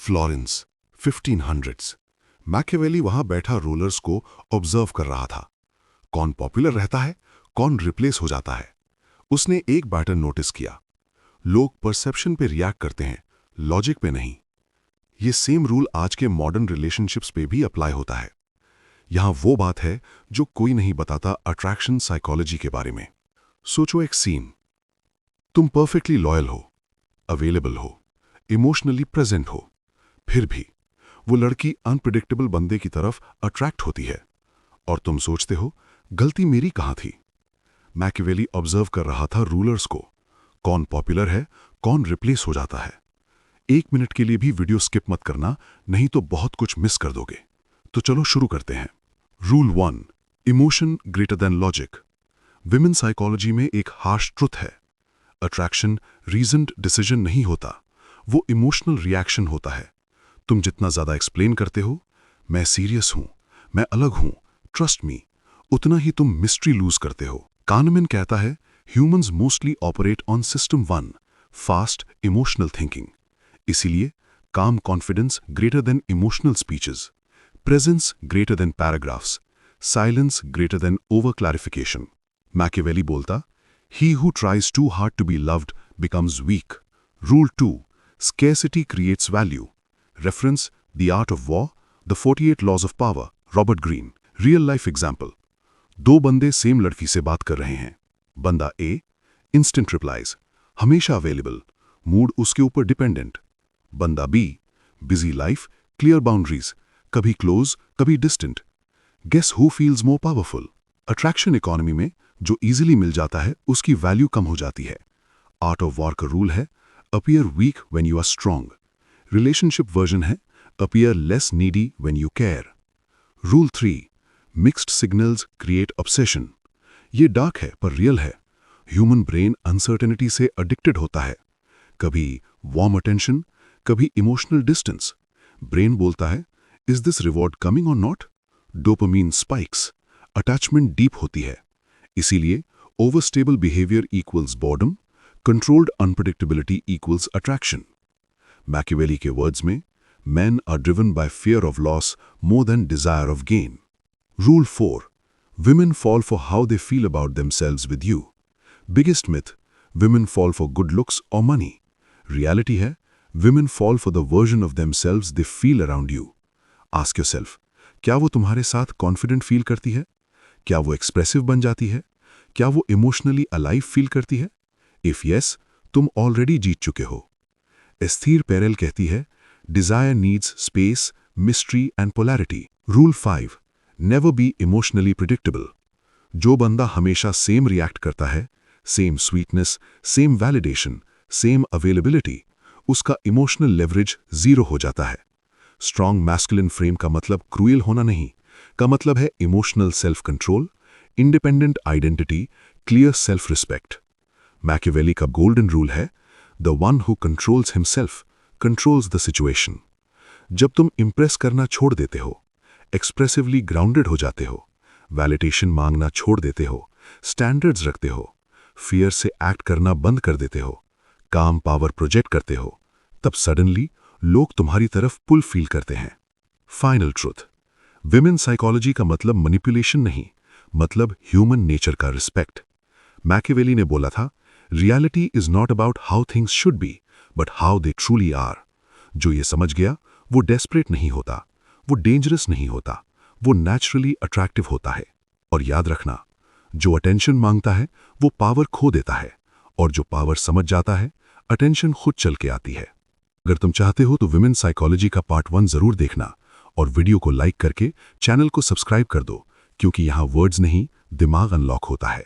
Florence 1500s। Machiavelli वहां बैठा rulers को ऑब्जर्व कर रहा था। कौन पॉपुलर रहता है, कौन रिप्लेस हो जाता है। उसने एक पैटर्न नोटिस किया। लोग परसेप्शन पे रिएक्ट करते हैं, लॉजिक पे नहीं। ये सेम रूल आज के मॉडर्न रिलेशनशिप्स पे भी अप्लाई होता है। यहां वो बात है जो कोई नहीं बताता अट्रैक्शन साइकोलॉजी के बारे में। सोचो एक सीन। तुम परफेक्टली लॉयल हो, अवेलेबल हो, इमोशनली प्रेजेंट हो, फिर भी वो लड़की अनप्रिडिक्टेबल बंदे की तरफ अट्रैक्ट होती है और तुम सोचते हो गलती मेरी कहां थी। मैकियावेली ऑब्जर्व कर रहा था रूलर्स को, कौन पॉपुलर है, कौन रिप्लेस हो जाता है। 1 मिनट के लिए भी वीडियो स्किप मत करना, नहीं तो बहुत कुछ मिस कर दोगे। तो चलो शुरू करते हैं। Rule 1, emotion greater than logic. Women psychology में एक हार्श ट्रुथ है। अट्रैक्शन रीजन्ड डिसीजन नहीं होता, वो इमोशनल रिएक्शन होता है। तुम जितना ज्यादा एक्सप्लेन करते हो, मैं सीरियस हूं, मैं अलग हूं, ट्रस्ट मी, उतना ही तुम मिस्ट्री लूज करते हो। कानमैन कहता है humans mostly operate on system 1, fast emotional thinking. इसीलिए काम confidence greater than emotional speeches, presence greater than paragraphs, silence greater than over clarification. Machiavelli बोलता, he who tries too hard to be loved becomes weak. Rule 2, scarcity creates value. Reference, The Art of War, The 48 Laws of Power, Robert Greene. Real life example. 2 बंदे same लड़की से बात कर रहे हैं। बंदा A, instant replies, हमेशा available, mood उसके ऊपर डिपेंडेंट। बंदा B, busy life, clear boundaries, कभी क्लोज, कभी distant. Guess who feels more powerful? Attraction economy में जो इजीली मिल जाता है उसकी वैल्यू कम हो जाती है। आर्ट ऑफ वॉर का रूल है appear weak when you are strong. Relationship version है appear less needy when you care. Rule 3, mixed signals create obsession. ये डार्क है पर रियल है। ह्यूमन ब्रेन अनसर्टेनिटी से एडिक्टेड होता है। कभी वार्म अटेंशन, कभी इमोशनल डिस्टेंस। ब्रेन बोलता है, is this reward coming or not? Dopamine spikes, attachment deep होती है। इसीलिए overstable behaviour equals boredom, controlled unpredictability equals attraction. Machiavelli के वर्ड्स में, men are driven by fear of loss more than desire of gain. Rule 4, women fall for how they feel about themselves with you. Biggest myth, women fall for good looks or money. Reality है, women fall for the version of themselves they feel around you. Ask yourself, क्या वो तुम्हारे साथ confident feel करती है? क्या वो expressive बन जाती है? क्या वो इमोशनली अलाइव फील करती है? इफ यस, तुम ऑलरेडी जीत चुके हो। एस्थीर पेरेल कहती है, desire needs space, mystery and polarity. Rule 5, never be emotionally predictable. जो बंदा हमेशा सेम रिएक्ट करता है, same sweetness, same validation, same availability, उसका इमोशनल लेवरेज 0 हो जाता है। स्ट्रॉन्ग मैस्कुलिन फ्रेम का मतलब क्रूएल होना नहीं, का मतलब है emotional self control, independent identity, clear self respect. Machiavelli का गोल्डन रूल है, the one who controls himself controls the situation. जब तुम इंप्रेस करना छोड़ देते हो, एक्सप्रेसिवली ग्राउंडेड हो जाते हो, वैलिडेशन मांगना छोड़ देते हो, स्टैंडर्ड्स रखते हो, फियर से एक्ट करना बंद कर देते हो, काम पावर प्रोजेक्ट करते हो, तब सडनली लोग तुम्हारी तरफ पुल फील करते हैं। फाइनल ट्रूथ, विमेन साइकोलॉजी का मतलब मैनिपुलेशन नहीं, मतलब ह्यूमन नेचर का रिस्पेक्ट। मैकियावेली ने बोला था, reality is not about how things should be but how they truly are. जो ये समझ गया वो डेस्परेट नहीं होता, वो डेंजरस नहीं होता, वो नेचुरली अट्रैक्टिव होता है। और याद रखना, जो अटेंशन मांगता है वो पावर खो देता है, और जो पावर समझ जाता है अटेंशन खुद चल के आती है। अगर तुम चाहते हो तो विमेन साइकोलॉजी का पार्ट 1 जरूर देखना और वीडियो को लाइक करके चैनल को सब्सक्राइब कर दो, क्योंकि यहाँ वर्ड्स नहीं, दिमाग अनलॉक होता है।